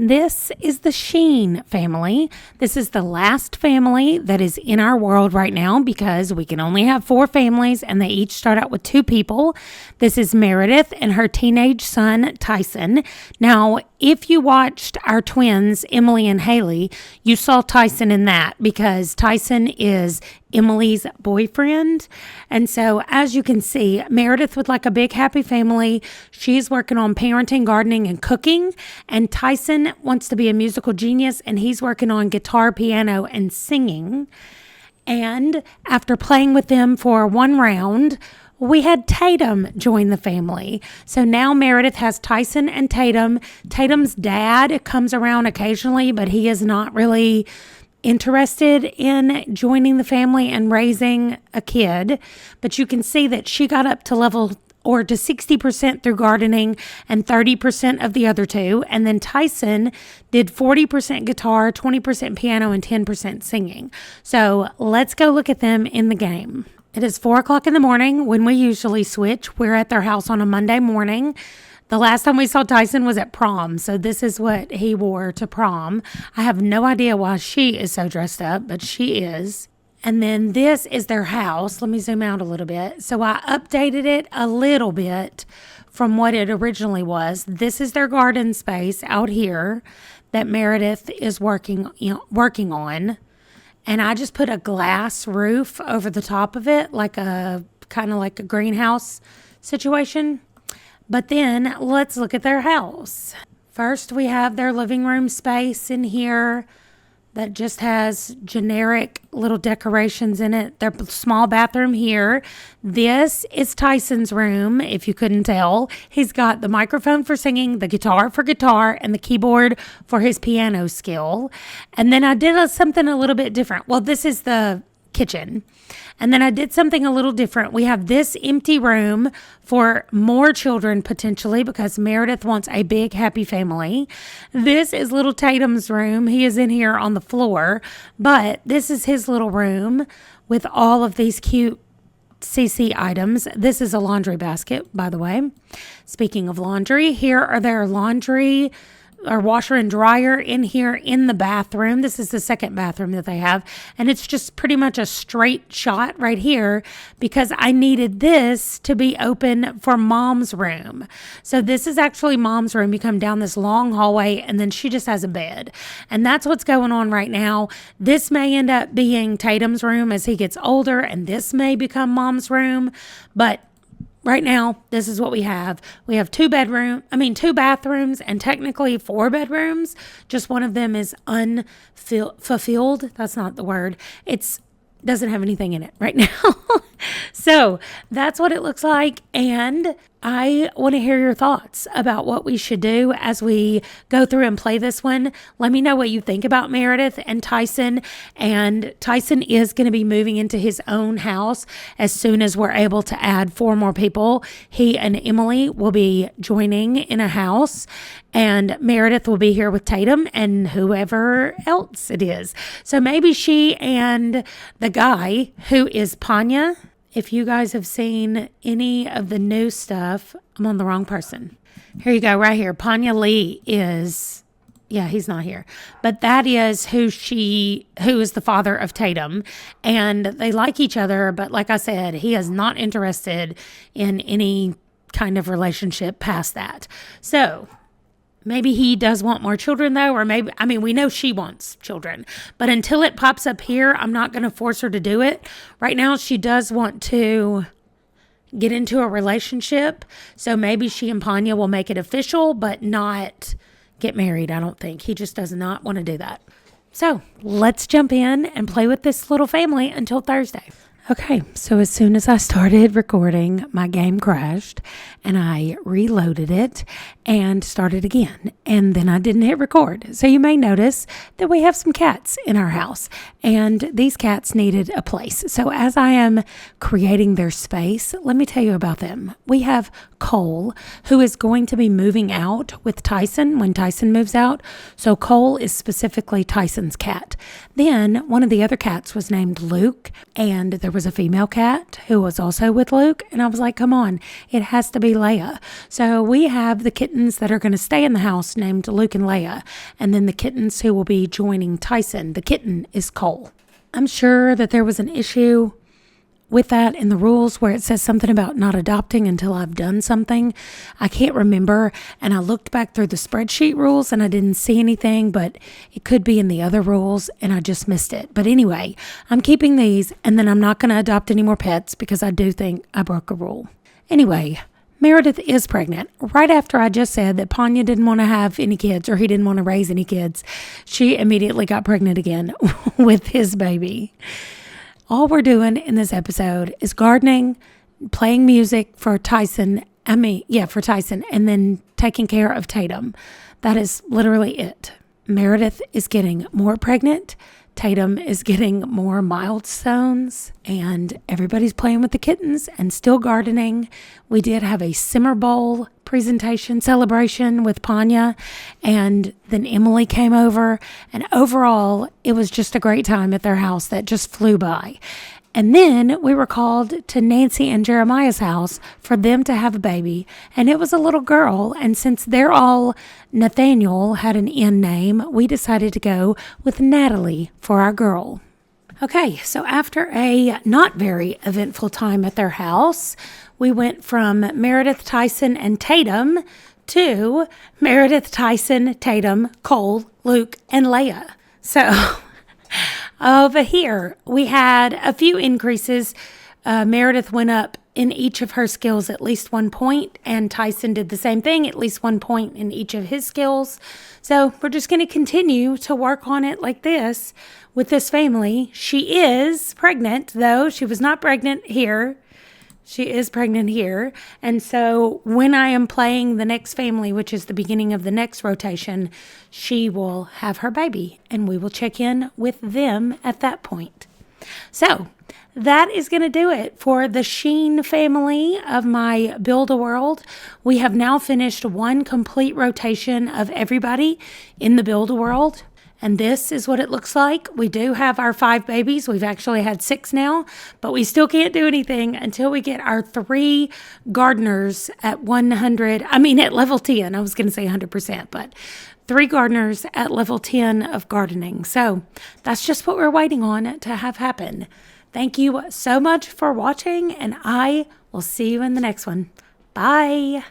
This is the Sheen family. This is the last family that is in our world right now because we can only have 4 families and they each start out with 2 people. This is Meredith and her teenage son, Tyson. Now, if you watched our twins, Emily and Haley, you saw Tyson in that because Tyson is Emily's boyfriend. And so, as you can see, Meredith would like a big happy family. She's working on parenting, gardening, and cooking. And Tyson wants to be a musical genius, and he's working on guitar, piano, and singing. And after playing with them for one round, we had Tatum join the family. So now Meredith has Tyson and Tatum. Tatum's dad comes around occasionally, but he is not really interested in joining the family and raising a kid. But you can see that she got up to level or to 60% through gardening and 30% of the other 2. And then Tyson did 40% guitar, 20% piano, and 10% singing. So let's go look at them in the game. It is 4 o'clock in the morning when we usually switch. We're at their house on a Monday morning. The last time we saw Tyson was at prom, so this is what he wore to prom. I have no idea why she is so dressed up, but she is. And then this is their house. Let me zoom out a little bit. So I updated it a little bit from what it originally was. This is their garden space out here that Meredith is working on. And I just put a glass roof over the top of it, like a kind of like a greenhouse situation. But then let's look at their house. First, we have their living room space in here that just has generic little decorations in it. Their small bathroom here. This is Tyson's room, if you couldn't tell. He's got the microphone for singing, the guitar for guitar, and the keyboard for his piano skill. And then I did something a little bit different. Well, this is the kitchen. And then I did something a little different. We have this empty room for more children potentially because Meredith wants a big happy family. This is little Tatum's room. He is in here on the floor, but this is his little room with all of these cute CC items. This is a laundry basket, by the way. Speaking of laundry, here are their laundry or washer and dryer in here in the bathroom. This is the second bathroom that they have. And it's just pretty much a straight shot right here because I needed this to be open for Mom's room. So this is actually Mom's room. You come down this long hallway and then she just has a bed. And that's what's going on right now. This may end up being Tatum's room as he gets older, and this may become Mom's room. But right now, this is what we have. We have 2 bathrooms and technically 4 bedrooms. Just one of them is unfulfilled. That's not the word. It doesn't have anything in it right now. So that's what it looks like. And I want to hear your thoughts about what we should do as we go through and play this one. Let me know what you think about Meredith and Tyson. And Tyson is going to be moving into his own house as soon as we're able to add 4 more people. He and Emily will be joining in a house. And Meredith will be here with Tatum and whoever else it is. So maybe she and the guy who is Panya. If you guys have seen any of the new stuff, I'm on the wrong person. Here you go, right here. Panya Lee is, he's not here. But that is who is the father of Tatum. And they like each other, but like I said, he is not interested in any kind of relationship past that. So maybe he does want more children though, or we know she wants children, but until it pops up here, I'm not going to force her to do it. Right now, she does want to get into a relationship. So maybe she and Panya will make it official, but not get married. I don't think. He just does not want to do that. So let's jump in and play with this little family until Thursday. Okay, so as soon as I started recording, my game crashed and I reloaded it and started again. And then I didn't hit record. So you may notice that we have some cats in our house and these cats needed a place. So as I am creating their space, let me tell you about them. We have Cole, who is going to be moving out with Tyson when Tyson moves out. So Cole is specifically Tyson's cat. Then one of the other cats was named Luke, and there was was a female cat who was also with Luke. And I was like, come on, it has to be Leia. So we have the kittens that are going to stay in the house named Luke and Leia. And then the kittens who will be joining Tyson. The kitten is Cole. I'm sure that there was an issue with that in the rules where it says something about not adopting until I've done something. I can't remember. And I looked back through the spreadsheet rules and I didn't see anything, but it could be in the other rules and I just missed it. But anyway, I'm keeping these and then I'm not going to adopt any more pets because I do think I broke a rule. Anyway, Meredith is pregnant. Right after I just said that Panya didn't want to have any kids or he didn't want to raise any kids, she immediately got pregnant again with his baby. All we're doing in this episode is gardening, playing music for Tyson, for Tyson, and then taking care of Tatum. That is literally it. Meredith is getting more pregnant. Tatum is getting more milestones, and everybody's playing with the kittens and still gardening. We did have a simmer bowl presentation celebration with Panya, and then Emily came over, and overall it was just a great time at their house that just flew by. And then we were called to Nancy and Jeremiah's house for them to have a baby, and it was a little girl. And since they're all Nathaniel had an N name, we decided to go with Natalie for our girl. Okay, so after a not very eventful time at their house, we went from Meredith, Tyson, and Tatum to Meredith, Tyson, Tatum, Cole, Luke, and Leia. So over here, we had a few increases. Meredith went up in each of her skills at least 1 point, and Tyson did the same thing, at least 1 point in each of his skills. So we're just going to continue to work on it like this with this family. She is pregnant, though. She was not pregnant here. She is pregnant here. And so when I am playing the next family, which is the beginning of the next rotation, she will have her baby and we will check in with them at that point. So that is going to do it for the Sheen family of my Build-A-World. We have now finished one complete rotation of everybody in the Build-A-World. And this is what it looks like. We do have our 5 babies. We've actually had 6 now, but we still can't do anything until we get our 3 gardeners at level 10. I was going to say 100%, but 3 gardeners at level 10 of gardening. So that's just what we're waiting on to have happen. Thank you so much for watching, and I will see you in the next one. Bye.